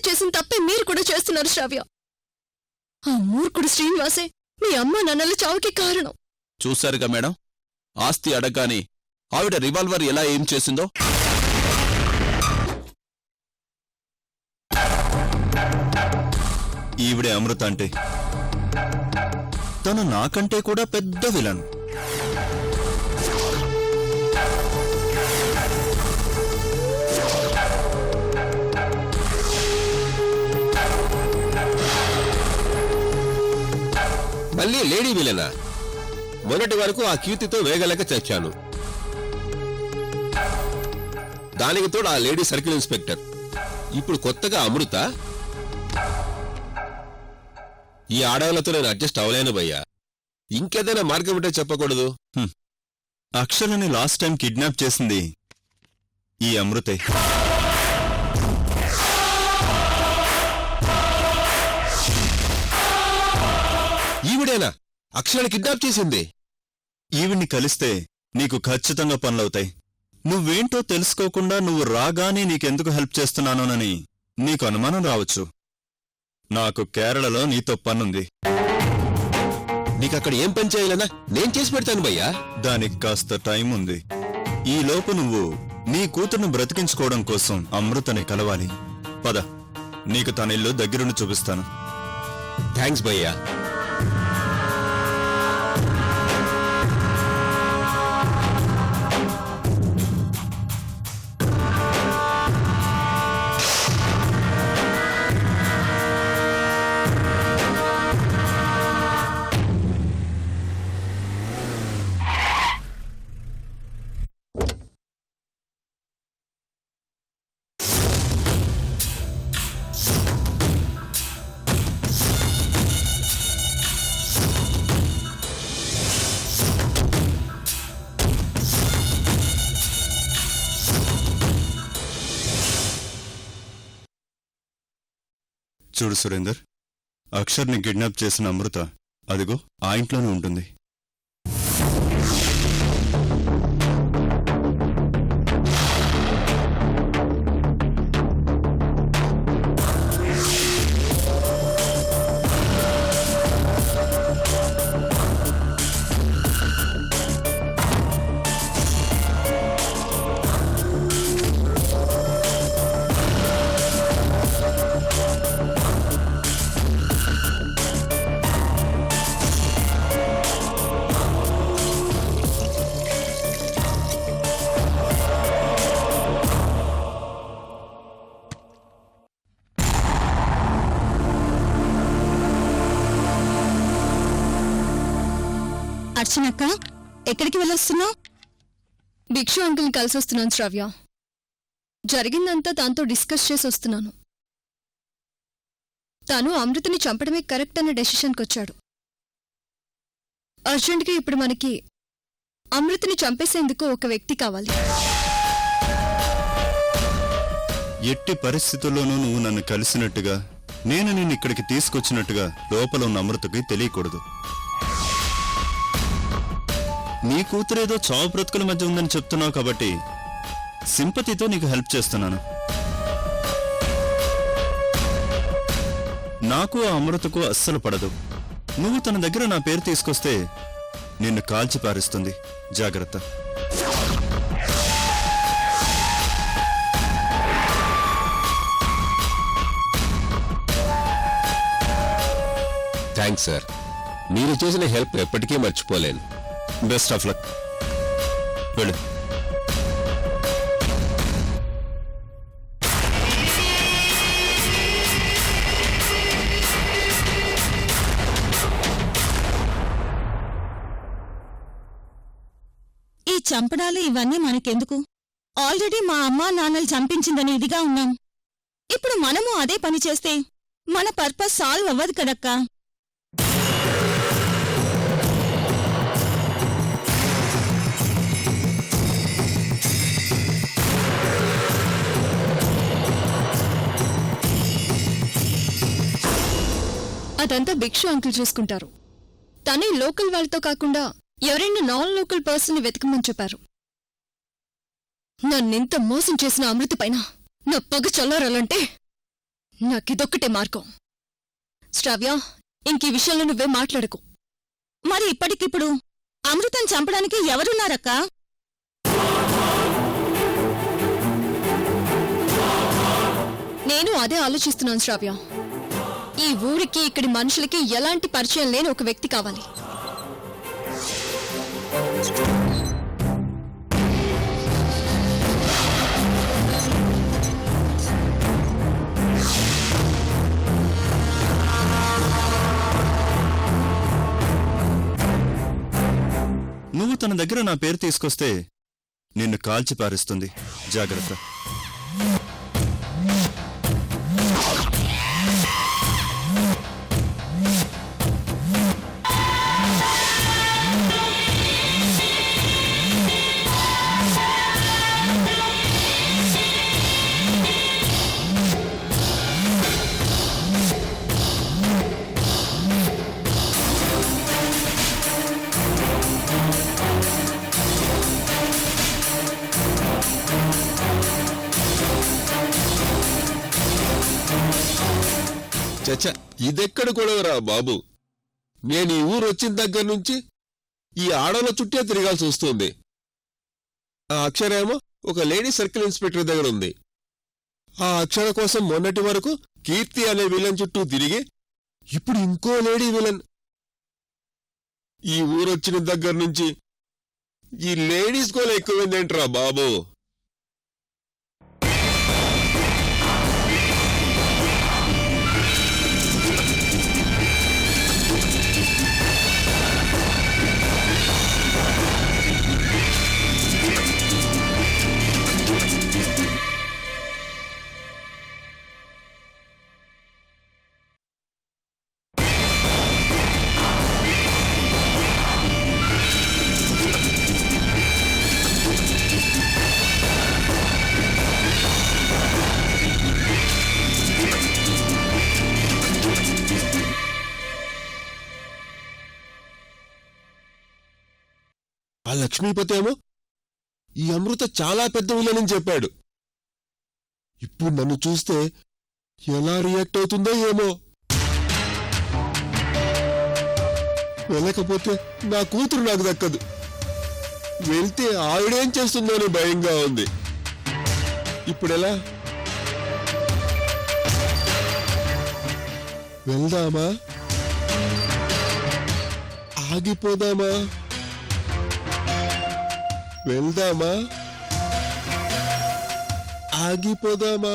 చేసిన తప్పే మీరు కూడా చేస్తున్నారు శ్రావ్య. ఆ మూర్ఖుడు శ్రీనివాసే మీ అమ్మ నాన్నల చావుకి కారణం. చూశారుగా మేడం, ఆస్తి అడగ్గాని ఆవిడ రివాల్వర్ ఎలా ఏం చేసిందో. ఈవిడే అమృత అంటే. తను నాకంటే కూడా పెద్ద విలన్. మళ్ళీ లేడీ విలనా? మొన్నటి వరకు ఆ కీర్తితో వేగలేక చచ్చాను. దానికి తోడు ఆ లేడీ సర్కిల్ ఇన్స్పెక్టర్. ఇప్పుడు కొత్తగా అమృత. ఈ ఆడవాళ్లతో నేను అడ్జస్ట్ అవ్వలేను భయ్యా. ఇంకేదైనా మార్గం ఉంటే చెప్పకూడదు? అక్షరని లాస్ట్ టైం కిడ్నాప్ చేసింది ఈ అమృతే. ఈవిడేనా అక్షరాన్ని కిడ్నాప్ చేసింది? ఈవిడ్ని కలిస్తే నీకు ఖచ్చితంగా పనులవుతాయి. నువ్వేంటో తెలుసుకోకుండా నువ్వు రాగానే నీకెందుకు హెల్ప్ చేస్తున్నానోనని నీకు అనుమానం రావచ్చు. నాకు కేరళలో నీతో పనుంది. నీకక్కడ ఏం పని చేయాలన్నా నేను చేసి పెడతాను భయ్యా. దానికి కాస్త టైం ఉంది. ఈలోపు నువ్వు నీ కూతుర్ను బ్రతికించుకోవడం కోసం అమృతని కలవాలి. పద, నీకు తన ఇల్లు దగ్గరుండి చూపిస్తాను. థ్యాంక్స్ భయ్యా. చూడు సురేందర్, అక్షర్ని కిడ్నాప్ చేసిన అమృత అదిగో ఆ ఇంట్లోనే ఉంటుంది. అర్చనక్క, ఎక్కడికి వెళ్ళొస్తున్నావు? భిక్షు అంకుల్ని కలిసి వస్తున్నాను శ్రావ్య. జరిగిందంతా దాంతో డిస్కస్ చేసి వస్తున్నాను. తాను అమృతని చంపడమే కరెక్ట్ అన్న డెసిషన్కొచ్చాడు. అర్జెంట్గా ఇప్పుడు మనకి అమృతని చంపేసేందుకు ఒక వ్యక్తి కావాలి. ఎట్టి పరిస్థితుల్లోనూ నువ్వు నన్ను కలిసినట్టుగా, నేను నిన్ను ఇక్కడికి తీసుకొచ్చినట్టుగా లోపల ఉన్న అమృతకి తెలియకూడదు. నీ కూతురేదో చావు బ్రతుకుల మధ్య ఉందని చెప్తున్నావు కాబట్టి సింపతితో నీకు హెల్ప్ చేస్తున్నాను. నాకు ఆ అమృతకు అస్సలు పడదు. నువ్వు తన దగ్గర నా పేరు తీసుకొస్తే నిన్ను కాల్చి పారిస్తుంది. జాగ్రత్త. Thanks sir. మీరు చేసిన హెల్ప్ ఎప్పటికీ మర్చిపోలేను. Best of luck. వెళ్ళు. ఈ చంపడాలు ఇవన్నీ మనకెందుకు? ఆల్రెడీ మా అమ్మా నాన్నలు చంపించిందని ఇదిగా ఉన్నాం. ఇప్పుడు మనము అదే పని చేస్తే మన పర్పస్ సాల్వ్ అవ్వదు కదక్కా. అదంతా భిక్షు అంకుల్ చూసుకుంటారు. తనే లోకల్ వాళ్ళతో కాకుండా ఎవరైనా నాన్ లోకల్ పర్సన్ని వెతకమని చెప్పారు. నన్నింత మోసం చేసిన అమృత పైన నా పగ చల్లారాలంటే నాకిదొక్కటే మార్గం. శ్రావ్య, ఇంకీ విషయంలో నువ్వే మాట్లాడకు. మరి ఇప్పటికిప్పుడు అమృతం చంపడానికి ఎవరున్నారక్కా? నేను అదే ఆలోచిస్తున్నాను శ్రావ్య. ఈ ఊరికి ఇక్కడి మనుషులకి ఎలాంటి పరిచయం లేని ఒక వ్యక్తి కావాలి. నువ్వు తన దగ్గర నా పేరు తీసుకొస్తే నిన్ను కాల్చి పారిస్తుంది. జాగ్రత్త. చచ్చ, ఇదెక్కడ గొడవరా బాబు? నేను ఈ ఊరు వచ్చిన దగ్గర నుంచి ఈ ఆడోళ్ళ చుట్టే తిరగాల్సి వస్తుంది. ఆ అక్షర ఏమో ఒక లేడీ సర్కిల్ ఇన్స్పెక్టర్ దగ్గర ఉంది. ఆ అక్షర కోసం మొన్నటి వరకు కీర్తి అనే విలన్ చుట్టూ తిరిగి ఇప్పుడు ఇంకో లేడీ విలన్. ఈ ఊరొచ్చిన దగ్గర నుంచి ఈ లేడీస్ గోల ఎక్కువైందేంట్రా బాబు? ఆ లక్ష్మీపతి ఏమో ఈ అమృత చాలా పెద్ద విలనని చెప్పాడు. ఇప్పుడు నన్ను చూస్తే ఎలా రియాక్ట్ అవుతుందో ఏమో. వెళ్ళకపోతే నా కూతురు నాకు దక్కదు. వెళ్తే ఆవిడేం చేస్తుందో అని భయంగా ఉంది. ఇప్పుడెలా? వెళ్దామా? ఆగిపోదామా? వెళ్దామా? ఆగిపోదామా?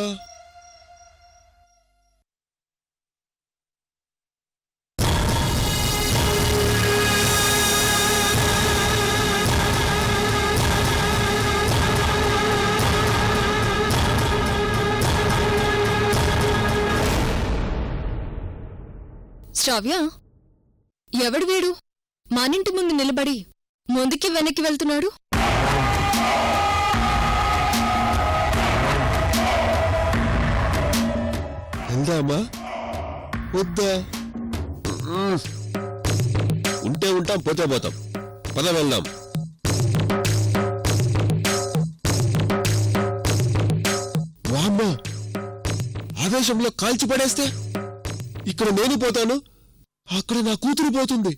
శ్రావ్య, ఎవడు వీడు మానింటి ముందు నిలబడి ముందుకి వెనక్కి వెళ్తున్నాడు? వెళ్దామా వద్దా? ఉంటే ఉంటాం, పోతే పోతాం. పద వెళ్దాం. వామ్మా, ఆవేశంలో కాల్చి పడేస్తే ఇక్కడ నేను పోతాను, అక్కడ నా కూతురు పోతుంది.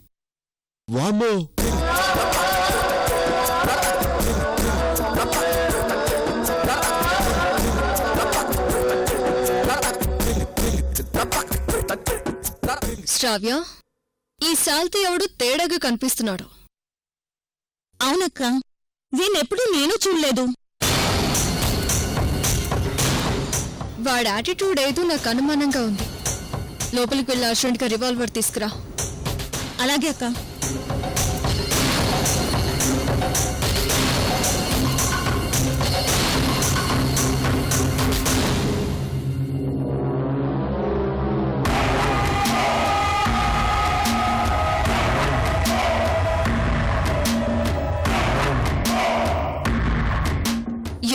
వామ్మో! శ్రావ్య, ఈ సాల్తీ ఎవడు తేడాగా కనిపిస్తున్నాడు. అవునక్క, వీణెప్పుడూ నేను చూడలేదు. వాడి యాటిట్యూడ్ ఏదో నాకు అనుమానంగా ఉంది. లోపలికి వెళ్ళి అర్జెంట్గా రివాల్వర్ తీసుకురా. అలాగే అక్క.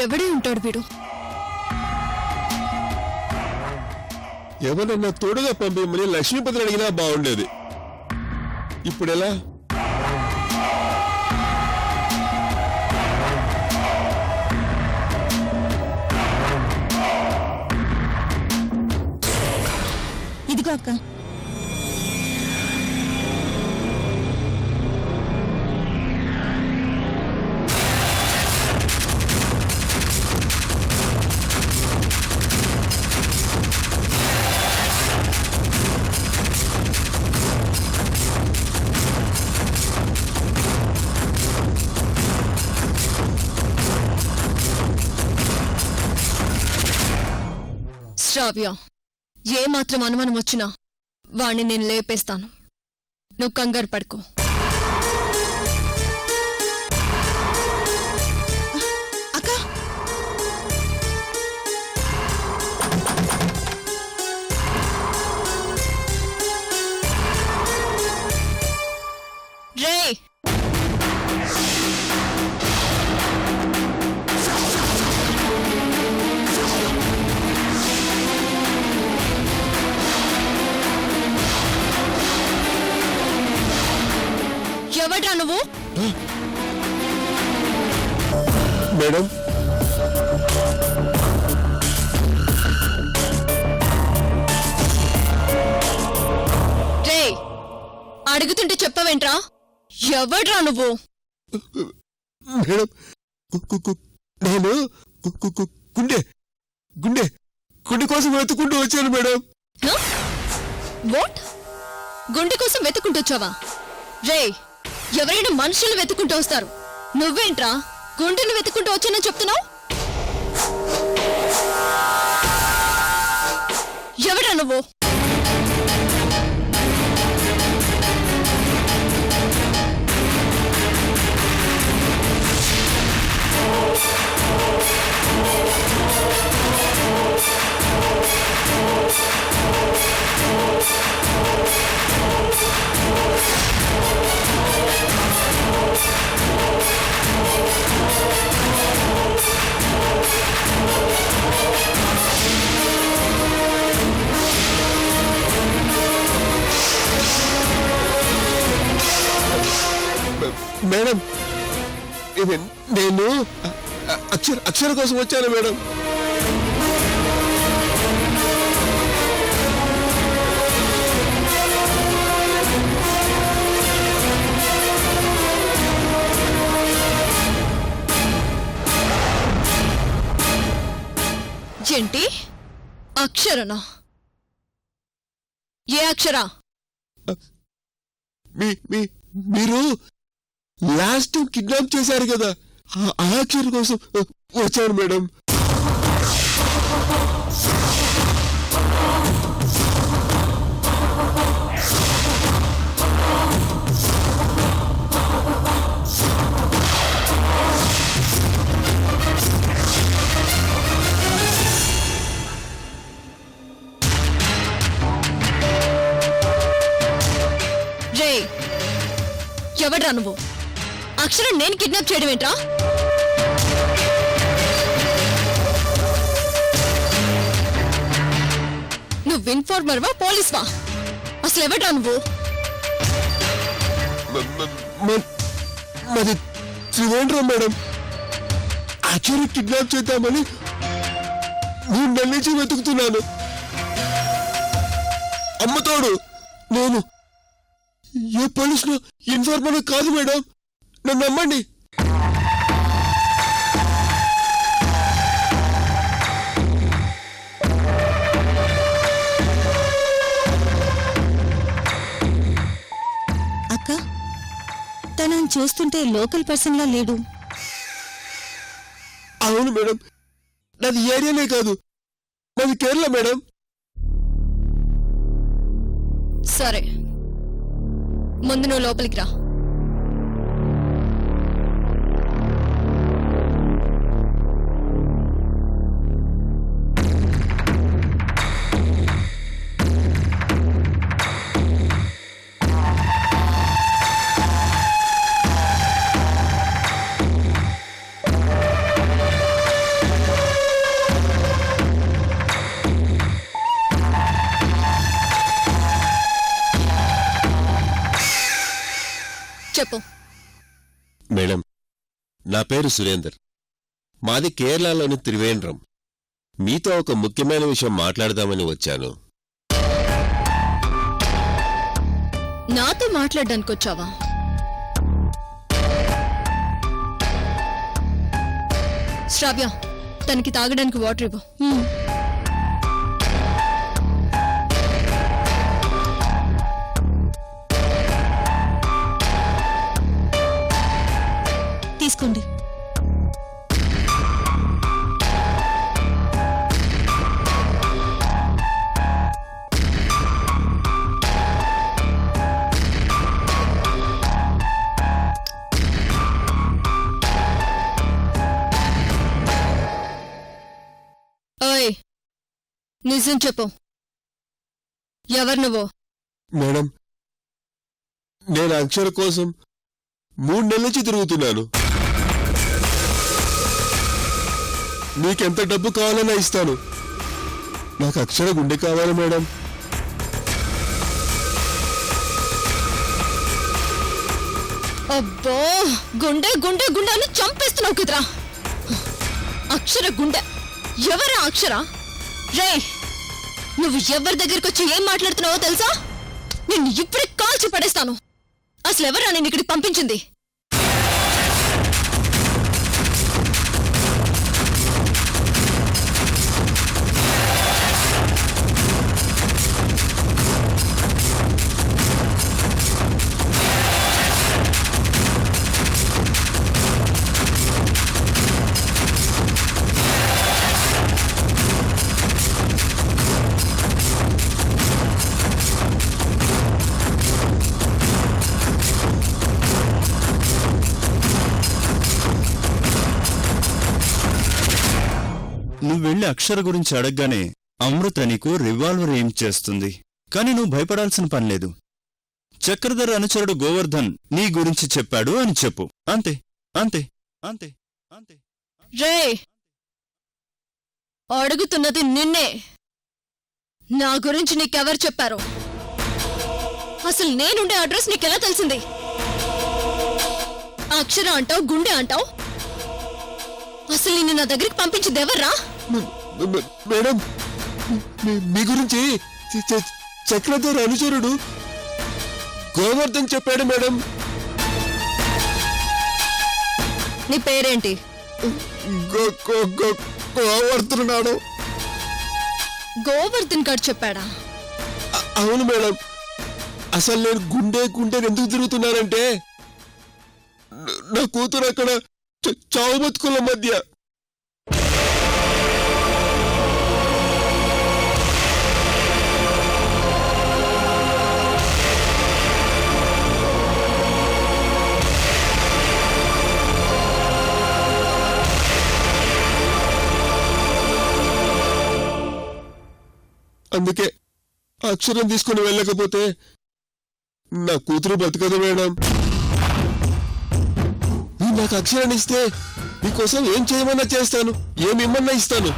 ఎవడే ఉంటాడు వీడు? ఎవరన్నా తోడుగా పంపేమని లక్ష్మీపతిని అడిగినా బాగుండేది. ఇప్పుడెలా? ఇదిగో అక్క. శ్రావ్య, ఏమాత్రం అనుమానం వచ్చినా వాణ్ణి నేను లేపేస్తాను. నువ్వు కంగారు పడుకో. అక్క, రే, ఎవడ్రా నువ్వు? మేడం, రే, అడుగుతుంటే చెప్పవేంట్రా? ఎవడ్రా నువ్వు? మేడం, నేను గుండె గుండె గుండె కోసం వెతుకుంటూ వచ్చాను మేడం. వాట్? గుండె కోసం వెతుకుంటొచ్చావా? రే, ఎవరైనా మనుషులు వెతుకుంటూ వస్తారు, నువ్వేంట్రా గుండెను వెతుకుంటూ వచ్చానని చెప్తున్నావు? ఎవడ్రా నువ్వు? మేడం, ఇది నేను అక్షర కోసం వచ్చాను మేడం. ఏంటి? అక్షరనా? ఏ అక్షరా? మీరు లాస్ట్ టైం కిడ్నాప్ చేశారు కదా, ఆ అక్షర కోసం వచ్చాను మేడం. రే, ఎవడ్రా నువ్వు? అక్షరం నేను కిడ్నాప్ చేయడం ఏంట్రా? నువ్వు ఇన్ఫార్మర్వా, పోలీస్వా? అసలు ఎవడ్రా నువ్వు? మాది త్రివేంద్రం మేడం. అక్షర కిడ్నాప్ చేద్దామని 3 నెలల నుంచి వెతుకుతున్నాను. అమ్మతోడు నేను ఏ పోలీసులో ఇన్ఫార్మర్ కాదు మేడం, నన్ను నమ్మండి. అక్క, తనని చూస్తుంటే లోకల్ పర్సన్లా లేడు. అవును మేడం, నాది ఏరియానే కాదు, నాది కేరళ మేడం. సరే, ముందు నువ్వు లోపలికి రా. చెప్పు. మేడం, నా పేరు సురేందర్. మాది కేరళలోని త్రివేంద్రం. మీతో ఒక ముఖ్యమైన విషయం మాట్లాడదామని వచ్చాను. నాతో మాట్లాడడానికి వచ్చావా? శ్రావ్య, తనకి తాగడానికి వాటర్ ఇవ్వు. తీసుకోండి. ఓయ్, నిజం చెప్పు, ఎవరు నువ్వు? మేడం, నేను అక్షర కోసం 3 నెలల నుంచి తిరుగుతున్నాను. నీకెంత డబ్బు కావాలన్నా ఇస్తాను. నాకు అక్షర గుండె కావాలి మేడం. అబ్బో, గుండె గుండె గుండె అని చంపేస్తున్నావు కుదరా. అక్షర గుండె ఎవరా అక్షర? రే, నువ్వు ఎవరి దగ్గరికి వచ్చి ఏం మాట్లాడుతున్నావో తెలుసా? నిన్ను ఇప్పుడే కాల్చి పడేస్తాను. అసలు ఎవరా నేను ఇక్కడికి పంపించింది? నువ్వెళ్ళి అక్షర గురించి అడగగానే అమృత నీకు రివాల్వర్ ఏం చేస్తుంది. కాని నువ్వు భయపడాల్సిన పనిలేదు. చక్రధర్ అనుచరుడు గోవర్ధన్ నీ గురించి చెప్పాడు అని చెప్పు. అంతే అంతే అంతే అంతే. రే, అడుగుతున్నది నిన్నే. నా గురించి నీకెవరు చెప్పారు? అసలు నేనుండే అడ్రస్ నీకెలా తెలిసింది? అక్షర అంటావు, గుండె అంటావు. అసలు నిన్ను నా దగ్గరికి పంపించింది ఎవర్రా? మేడం, మీ గురించి చక్రధర్ అనుచరుడు గోవర్ధన్ చెప్పాడు మేడం. నీ పేరేంటి? గోవర్ధన్ నాడు. గోవర్ధన్ గారు చెప్పాడా? అవును మేడం. అసలు నేను గుండె ఎందుకు తిరుగుతున్నానంటే నా కూతురు అక్కడ చావు బతుకుల మధ్య. అందుకే అక్షరం తీసుకుని వెళ్ళకపోతే నా కూతురు బతకదు మేడం. నువ్వు నాకు అక్షరాన్ని ఇస్తే నీకోసం ఏం చేయమన్నా చేస్తాను, ఏమిమ్మన్నా ఇస్తాను.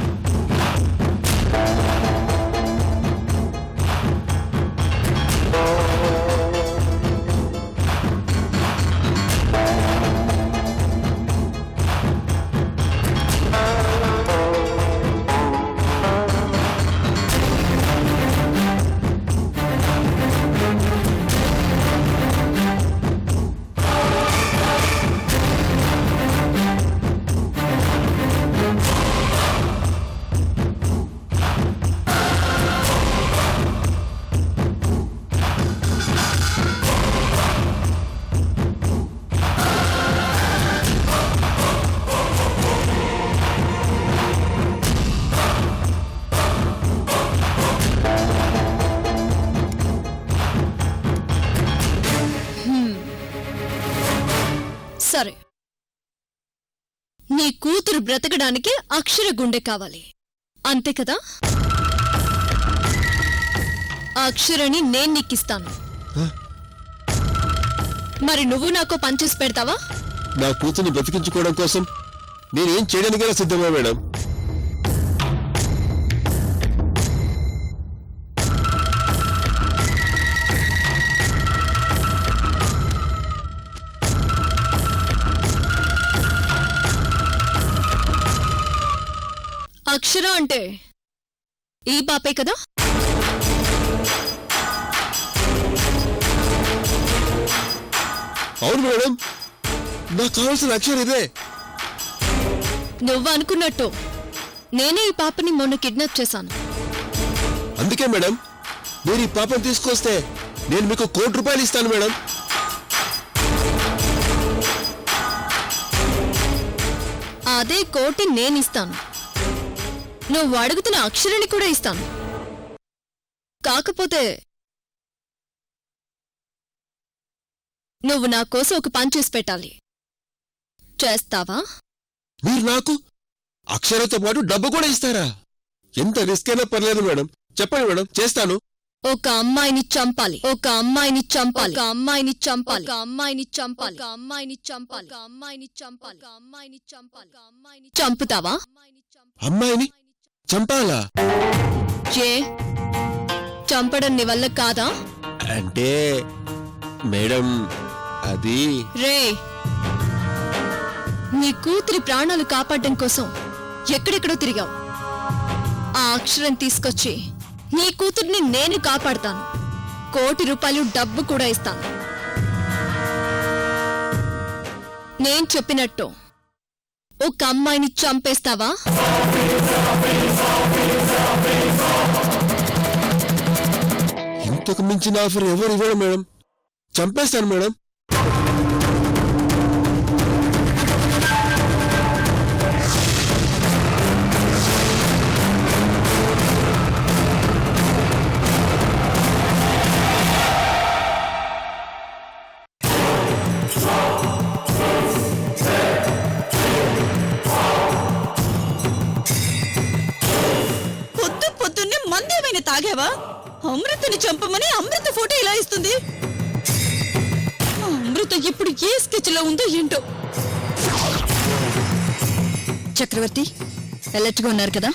సరే, నీ కూతురు బ్రతకడానికి అక్షర గుండె కావాలి అంతే కదా? అక్షరని నేను నీకిస్తాను. మరి నువ్వు నాకు పనిచేసి పెడతావా? నా కూతుర్ని బ్రతికించుకోవడం కోసం నేనేం చేయడానికైనా సిద్ధమా మేడం. అక్షర అంటే ఈ పాపే కదా? అవును మేడం, నాకు కావాల్సిన అక్షర ఇదే. నువ్వు అనుకున్నట్టు నేనే ఈ పాపని మొన్న కిడ్నాప్ చేశాను. అందుకే మేడం, మీరు ఈ పాపను తీసుకొస్తే నేను మీకు ₹1,00,00,000 ఇస్తాను మేడం. అదే 1,00,00,000 నేనిస్తాను. నువ్వు అడుగుతున్న అక్షరాన్ని కూడా ఇస్తాను. కాకపోతే నువ్వు నా కోసం ఒక పని చేసి పెట్టాలి. చేస్తావా? మీరు నాకు అక్షరతో పాటు డబ్బు కూడా ఇస్తారా? ఎంత రిస్క్ అయినా పర్లేదు మేడం, చెప్పండి మేడం, చేస్తాను. ఒక అమ్మాయిని చంపాలి, ఒక అమ్మాయిని చంపాలి, ఒక అమ్మాయిని చంపాలి, ఒక అమ్మాయిని చంపాలి, ఒక అమ్మాయిని చంపాలి, ఒక అమ్మాయిని చంపాలి, ఒక అమ్మాయిని చంపాలి, ఒక అమ్మాయిని చంపుతావా? అమ్మాయిని చంపాలా? ఏ చంపడం నీ వల్ల కాదా? అంటే మేడం అది రే, నీ కూతురి ప్రాణాలు కాపాడడం కోసం ఎక్కడెక్కడో తిరిగావు. ఆ అక్షరం తీసుకొచ్చి నీ కూతుర్ని నేను కాపాడతాను. ₹1,00,00,000 డబ్బు కూడా ఇస్తాను. నేను చెప్పినట్టు ఒక అమ్మాయిని చంపేస్తావా? ఇంతకు మించిన ఆఫర్ ఎవరు ఇవ్వడం మేడం, చంపేస్తాను మేడం. పొద్దున్నే మందేమైనా తాగావా? అమృతని చంపమని అమృత ఫోటో ఇలా ఇస్తుంది. ఆ అమృత ఇప్పుడు ఏ స్కెచ్ లో ఉందో ఏంటో. చక్రవర్తి, ఎలర్ట్గా ఉన్నారు కదా?